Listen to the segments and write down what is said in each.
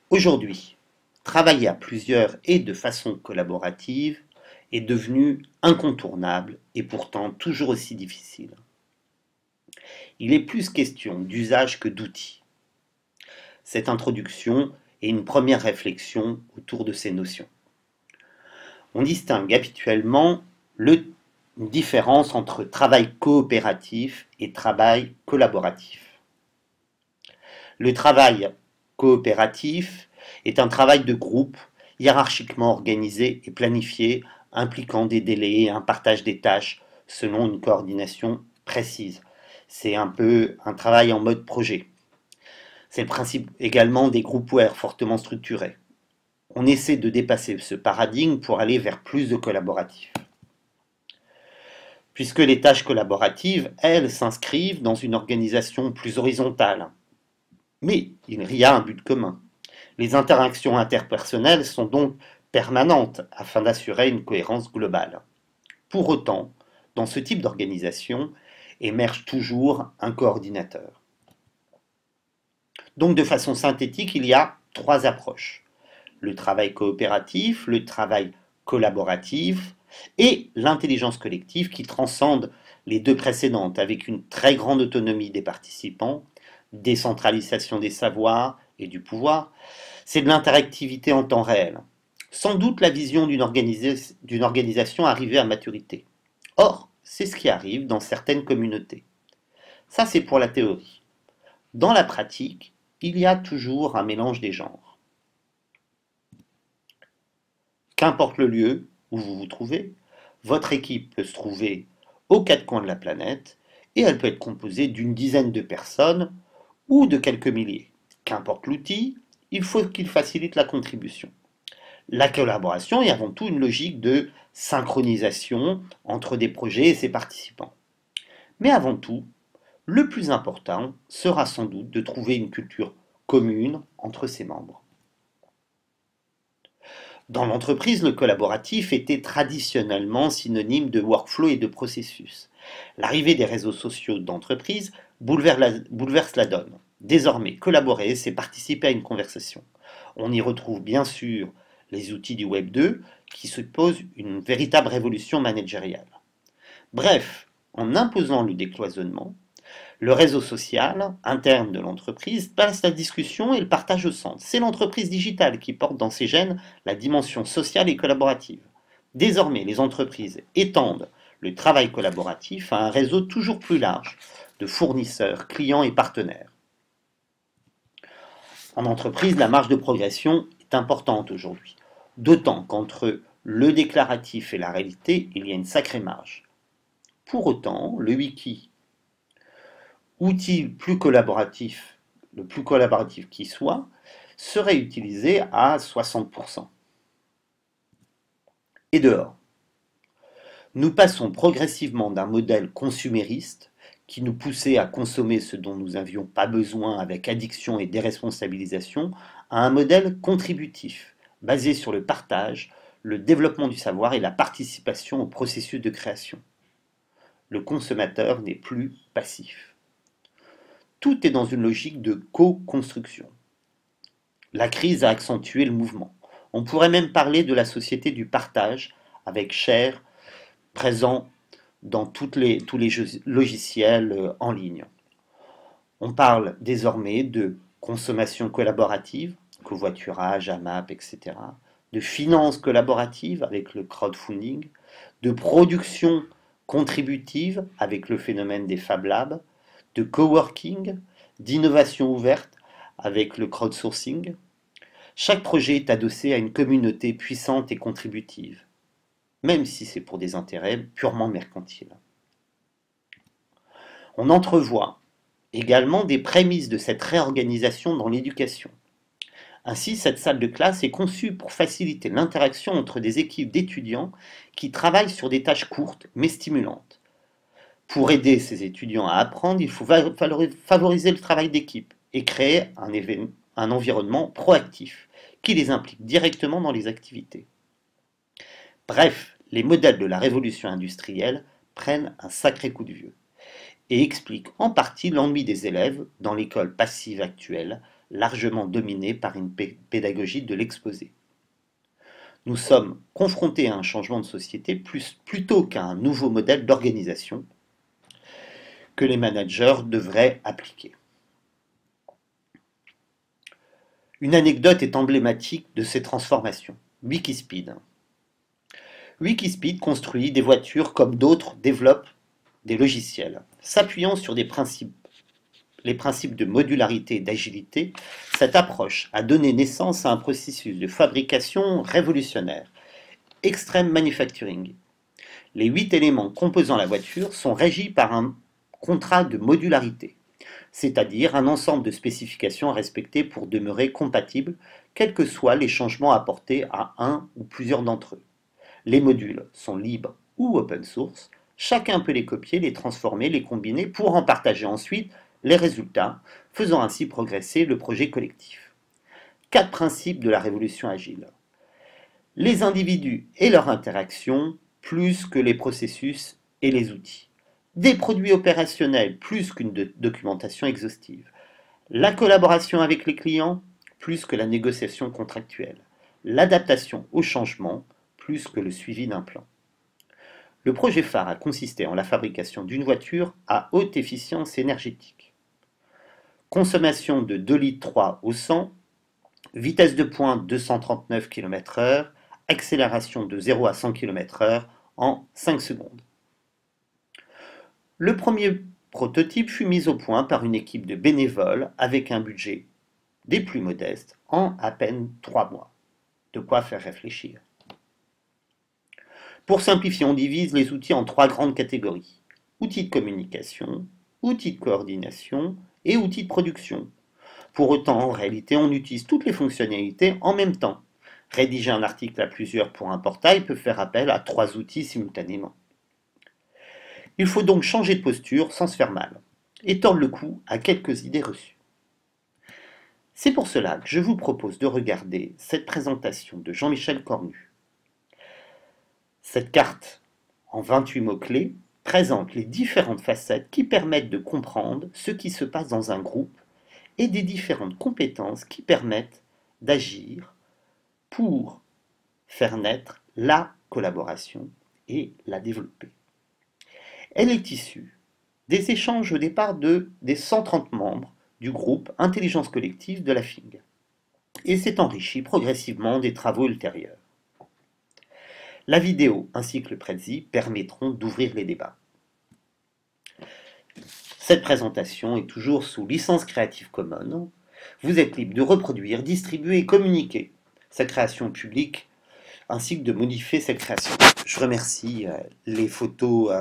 Aujourd'hui, travailler à plusieurs et de façon collaborative est devenu incontournable et pourtant toujours aussi difficile. Il est plus question d'usage que d'outils. Cette introduction est une première réflexion autour de ces notions. On distingue habituellement une différence entre travail coopératif et travail collaboratif. Le travail coopératif est un travail de groupe hiérarchiquement organisé et planifié, impliquant des délais et un partage des tâches selon une coordination précise. C'est un peu un travail en mode projet. C'est le principe également des groupwares fortement structurés. On essaie de dépasser ce paradigme pour aller vers plus de collaboratif. Puisque les tâches collaboratives, elles, s'inscrivent dans une organisation plus horizontale. Mais il y a un but commun. Les interactions interpersonnelles sont donc permanentes afin d'assurer une cohérence globale. Pour autant, dans ce type d'organisation, émerge toujours un coordinateur. Donc de façon synthétique, il y a trois approches. Le travail coopératif, le travail collaboratif et l'intelligence collective qui transcende les deux précédentes avec une très grande autonomie des participants, décentralisation des savoirs et du pouvoir. C'est de l'interactivité en temps réel. Sans doute la vision d'une organisation arrivée à maturité. Or, c'est ce qui arrive dans certaines communautés. Ça, c'est pour la théorie. Dans la pratique, il y a toujours un mélange des genres. Qu'importe le lieu où vous vous trouvez, votre équipe peut se trouver aux quatre coins de la planète et elle peut être composée d'une dizaine de personnes ou de quelques milliers. Qu'importe l'outil, il faut qu'il facilite la contribution. La collaboration est avant tout une logique de synchronisation entre des projets et ses participants. Mais avant tout, le plus important sera sans doute de trouver une culture commune entre ses membres. Dans l'entreprise, le collaboratif était traditionnellement synonyme de workflow et de processus. L'arrivée des réseaux sociaux d'entreprise bouleverse la donne. Désormais, collaborer, c'est participer à une conversation. On y retrouve bien sûr les outils du Web 2 qui supposent une véritable révolution managériale. Bref, en imposant le décloisonnement, le réseau social interne de l'entreprise place la discussion et le partage au centre. C'est l'entreprise digitale qui porte dans ses gènes la dimension sociale et collaborative. Désormais, les entreprises étendent le travail collaboratif à un réseau toujours plus large de fournisseurs, clients et partenaires. En entreprise, la marge de progression est importante aujourd'hui, d'autant qu'entre le déclaratif et la réalité, il y a une sacrée marge. Pour autant, le wiki, outil le plus collaboratif qui soit, serait utilisé à 60%. Et dehors, nous passons progressivement d'un modèle consumériste qui nous poussait à consommer ce dont nous n'avions pas besoin avec addiction et déresponsabilisation, à un modèle contributif, basé sur le partage, le développement du savoir et la participation au processus de création. Le consommateur n'est plus passif. Tout est dans une logique de co-construction. La crise a accentué le mouvement. On pourrait même parler de la société du partage, avec Share présent dans tous les logiciels en ligne. On parle désormais de consommation collaborative, covoiturage, AMAP, etc., de finance collaborative avec le crowdfunding, de production contributive avec le phénomène des Fab Labs, de coworking, d'innovation ouverte avec le crowdsourcing. Chaque projet est adossé à une communauté puissante et contributive, même si c'est pour des intérêts purement mercantiles. On entrevoit également des prémices de cette réorganisation dans l'éducation. Ainsi, cette salle de classe est conçue pour faciliter l'interaction entre des équipes d'étudiants qui travaillent sur des tâches courtes mais stimulantes. Pour aider ces étudiants à apprendre, il faut favoriser le travail d'équipe et créer un environnement proactif qui les implique directement dans les activités. Bref, les modèles de la révolution industrielle prennent un sacré coup de vieux et expliquent en partie l'ennui des élèves dans l'école passive actuelle, largement dominée par une pédagogie de l'exposé. Nous sommes confrontés à un changement de société plutôt qu'à un nouveau modèle d'organisation que les managers devraient appliquer. Une anecdote est emblématique de ces transformations. Wikispeed. Wikispeed construit des voitures comme d'autres développent des logiciels. S'appuyant sur les principes de modularité et d'agilité, cette approche a donné naissance à un processus de fabrication révolutionnaire, Extreme Manufacturing. Les 8 éléments composant la voiture sont régis par un contrat de modularité, c'est-à-dire un ensemble de spécifications à respecter pour demeurer compatibles, quels que soient les changements apportés à un ou plusieurs d'entre eux. Les modules sont libres ou open source, chacun peut les copier, les transformer, les combiner pour en partager ensuite les résultats, faisant ainsi progresser le projet collectif. 4 principes de la révolution agile. Les individus et leur interaction plus que les processus et les outils. Des produits opérationnels plus qu'une documentation exhaustive. La collaboration avec les clients plus que la négociation contractuelle. L'adaptation au changement plus que le suivi d'un plan. Le projet phare a consisté en la fabrication d'une voiture à haute efficience énergétique. Consommation de 2,3 litres au 100, vitesse de pointe 239 km/h, accélération de 0 à 100 km/h en 5 secondes. Le premier prototype fut mis au point par une équipe de bénévoles avec un budget des plus modestes en à peine 3 mois. De quoi faire réfléchir. Pour simplifier, on divise les outils en 3 grandes catégories. Outils de communication, outils de coordination et outils de production. Pour autant, en réalité, on utilise toutes les fonctionnalités en même temps. Rédiger un article à plusieurs pour un portail peut faire appel à 3 outils simultanément. Il faut donc changer de posture sans se faire mal et tordre le cou à quelques idées reçues. C'est pour cela que je vous propose de regarder cette présentation de Jean-Michel Cornu. Cette carte, en 28 mots-clés, présente les différentes facettes qui permettent de comprendre ce qui se passe dans un groupe et des différentes compétences qui permettent d'agir pour faire naître la collaboration et la développer. Elle est issue des échanges au départ des 130 membres du groupe Intelligence Collective de la FING et s'est enrichie progressivement des travaux ultérieurs. La vidéo ainsi que le Prezi permettront d'ouvrir les débats. Cette présentation est toujours sous licence Creative Commons. Vous êtes libre de reproduire, distribuer et communiquer cette création publique ainsi que de modifier cette création. Je remercie les photos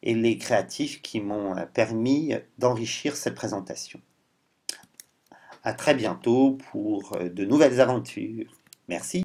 et les créatifs qui m'ont permis d'enrichir cette présentation. À très bientôt pour de nouvelles aventures. Merci.